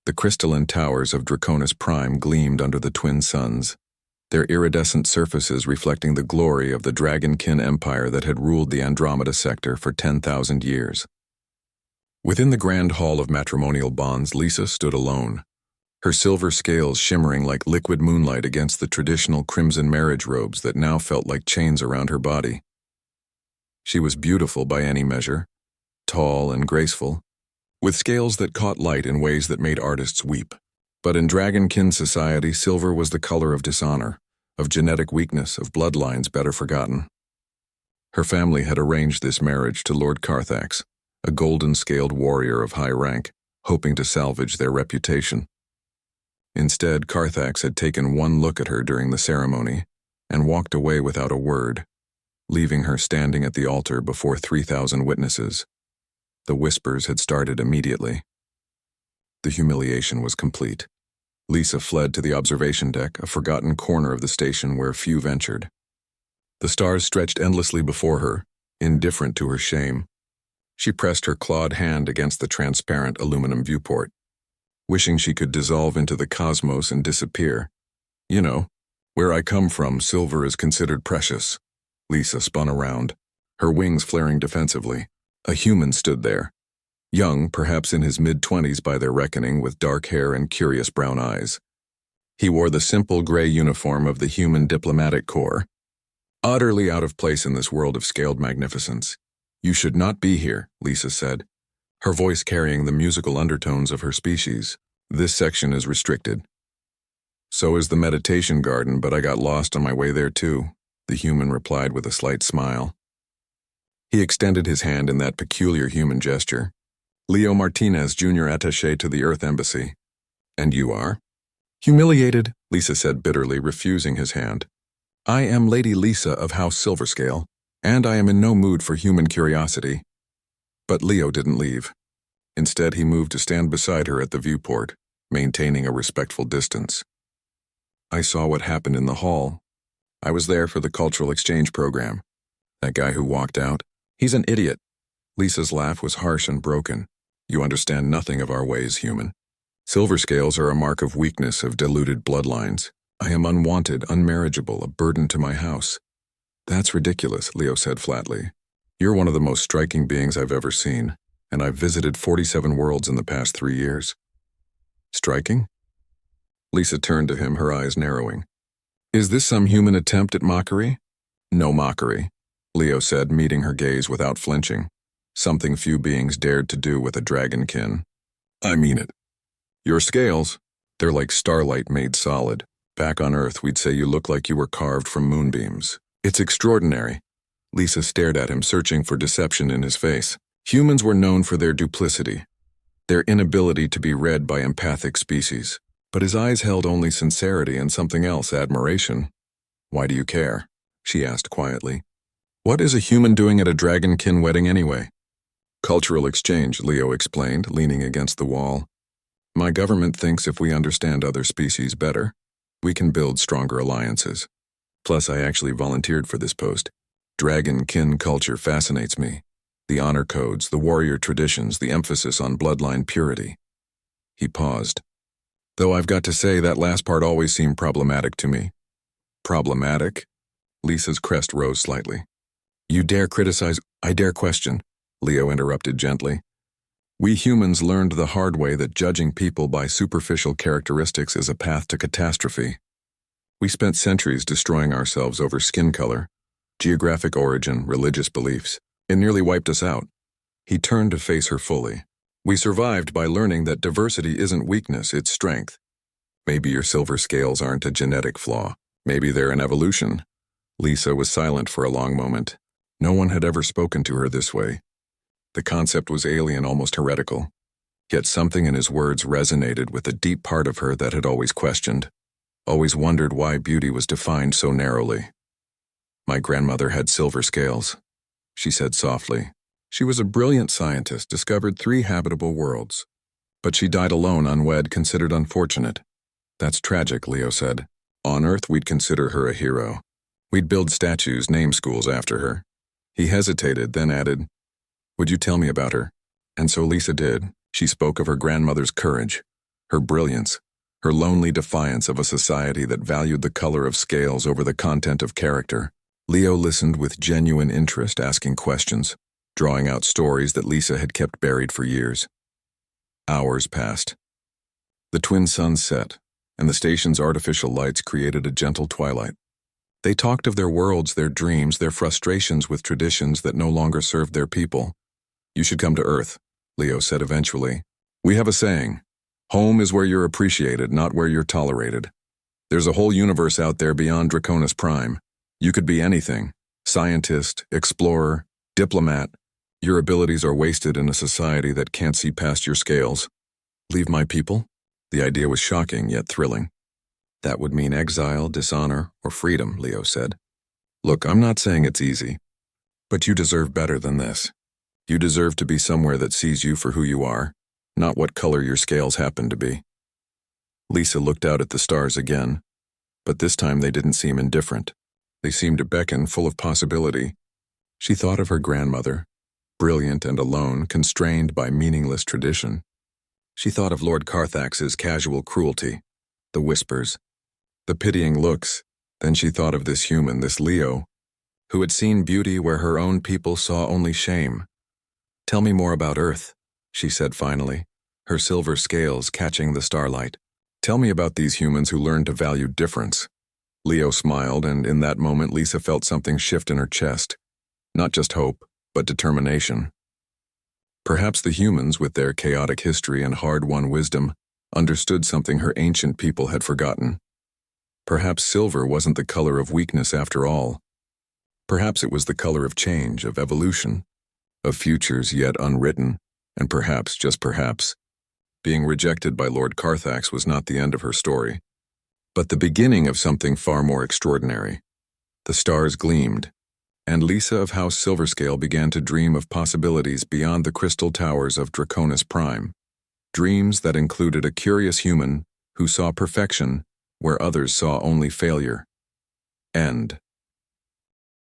The crystalline towers of Draconis Prime gleamed under the twin suns, their iridescent surfaces reflecting the glory of the Dragonkin Empire that had ruled the Andromeda sector for 10,000 years. Within the grand hall of matrimonial bonds, Lisa stood alone, her silver scales shimmering like liquid moonlight against the traditional crimson marriage robes that now felt like chains around her body. She was beautiful by any measure, tall and graceful, with scales that caught light in ways that made artists weep. But in Dragonkin society, silver was the color of dishonor, of genetic weakness, of bloodlines better forgotten. Her family had arranged this marriage to Lord Carthax, a golden-scaled warrior of high rank, hoping to salvage their reputation. Instead, Carthax had taken one look at her during the ceremony and walked away without a word, leaving her standing at the altar before 3,000 witnesses. The whispers had started immediately. The humiliation was complete. Lisa fled to the observation deck, a forgotten corner of the station where few ventured. The stars stretched endlessly before her, indifferent to her shame. She pressed her clawed hand against the transparent aluminum viewport, wishing she could dissolve into the cosmos and disappear. You know, where I come from, silver is considered precious. Lisa spun around, her wings flaring defensively. A human stood there, young, perhaps in his mid-20s by their reckoning, with dark hair and curious brown eyes. He wore the simple gray uniform of the human diplomatic corps, utterly out of place in this world of scaled magnificence. "You should not be here," Lisa said, her voice carrying the musical undertones of her species. "This section is restricted." "So is the meditation garden, but I got lost on my way there too," the human replied with a slight smile. He extended his hand in that peculiar human gesture. "Leo Martinez, Junior Attaché to the Earth Embassy." "And you are?" "Humiliated," Lisa said bitterly, refusing his hand. "I am Lady Lisa of House Silverscale, and I am in no mood for human curiosity." But Leo didn't leave. Instead, he moved to stand beside her at the viewport, maintaining a respectful distance. "I saw what happened in the hall. I was there for the cultural exchange program. That guy who walked out, he's an idiot." Lisa's laugh was harsh and broken. "You understand nothing of our ways, human. Silver scales are a mark of weakness, of diluted bloodlines. I am unwanted, unmarriageable, a burden to my house." "That's ridiculous," Leo said flatly. "You're one of the most striking beings I've ever seen, and I've visited 47 worlds in the past 3 years." "Striking?" Lisa turned to him, her eyes narrowing. "Is this some human attempt at mockery?" "No mockery," Leo said, meeting her gaze without flinching. "Something few beings dared to do with a dragonkin. I mean it. Your scales, they're like starlight made solid. Back on Earth, we'd say you look like you were carved from moonbeams. It's extraordinary." Lisa stared at him, searching for deception in his face. Humans were known for their duplicity, their inability to be read by empathic species. But his eyes held only sincerity and something else, admiration. "Why do you care?" she asked quietly. "What is a human doing at a dragonkin wedding anyway?" "Cultural exchange," Leo explained, leaning against the wall. "My government thinks if we understand other species better, we can build stronger alliances. Plus, I actually volunteered for this post. Dragonkin culture fascinates me. The honor codes, the warrior traditions, the emphasis on bloodline purity." He paused. "Though I've got to say that last part always seemed problematic to me." "Problematic?" Lisa's crest rose slightly. "You dare criticize, I dare question," Leo interrupted gently. "We humans learned the hard way that judging people by superficial characteristics is a path to catastrophe. We spent centuries destroying ourselves over skin color, geographic origin, religious beliefs. It nearly wiped us out." He turned to face her fully. "We survived by learning that diversity isn't weakness, it's strength. Maybe your silver scales aren't a genetic flaw. Maybe they're an evolution." Lisa was silent for a long moment. No one had ever spoken to her this way. The concept was alien, almost heretical. Yet something in his words resonated with a deep part of her that had always questioned, always wondered why beauty was defined so narrowly. "My grandmother had silver scales," she said softly. "She was a brilliant scientist, discovered 3 habitable worlds. But she died alone, unwed, considered unfortunate." "That's tragic," Leo said. "On Earth, we'd consider her a hero. We'd build statues, name schools after her." He hesitated, then added, "Would you tell me about her?" And so Lisa did. She spoke of her grandmother's courage, her brilliance, her lonely defiance of a society that valued the color of scales over the content of character. Leo listened with genuine interest, asking questions, drawing out stories that Lisa had kept buried for years. Hours passed. The twin suns set, and the station's artificial lights created a gentle twilight. They talked of their worlds, their dreams, their frustrations with traditions that no longer served their people. "You should come to Earth," Leo said eventually. "We have a saying, home is where you're appreciated, not where you're tolerated. There's a whole universe out there beyond Draconis Prime. You could be anything, scientist, explorer, diplomat. Your abilities are wasted in a society that can't see past your scales." "Leave my people?" The idea was shocking yet thrilling. "That would mean exile, dishonor, or freedom," Leo said. "Look, I'm not saying it's easy, but you deserve better than this. You deserve to be somewhere that sees you for who you are, not what color your scales happen to be." Lisa looked out at the stars again, but this time they didn't seem indifferent. They seemed to beckon, full of possibility. She thought of her grandmother, brilliant and alone, constrained by meaningless tradition. She thought of Lord Carthax's casual cruelty, the whispers, the pitying looks. Then she thought of this human, this Leo, who had seen beauty where her own people saw only shame. "Tell me more about Earth," she said finally, her silver scales catching the starlight. "Tell me about these humans who learned to value difference." Leo smiled, and in that moment Lisa felt something shift in her chest. Not just hope, but determination. Perhaps the humans, with their chaotic history and hard-won wisdom, understood something her ancient people had forgotten. Perhaps silver wasn't the color of weakness after all. Perhaps it was the color of change, of evolution, of futures yet unwritten, and perhaps, just perhaps, being rejected by Lord Carthax was not the end of her story, but the beginning of something far more extraordinary. The stars gleamed, and Lisa of House Silverscale began to dream of possibilities beyond the crystal towers of Draconis Prime, dreams that included a curious human who saw perfection where others saw only failure. End.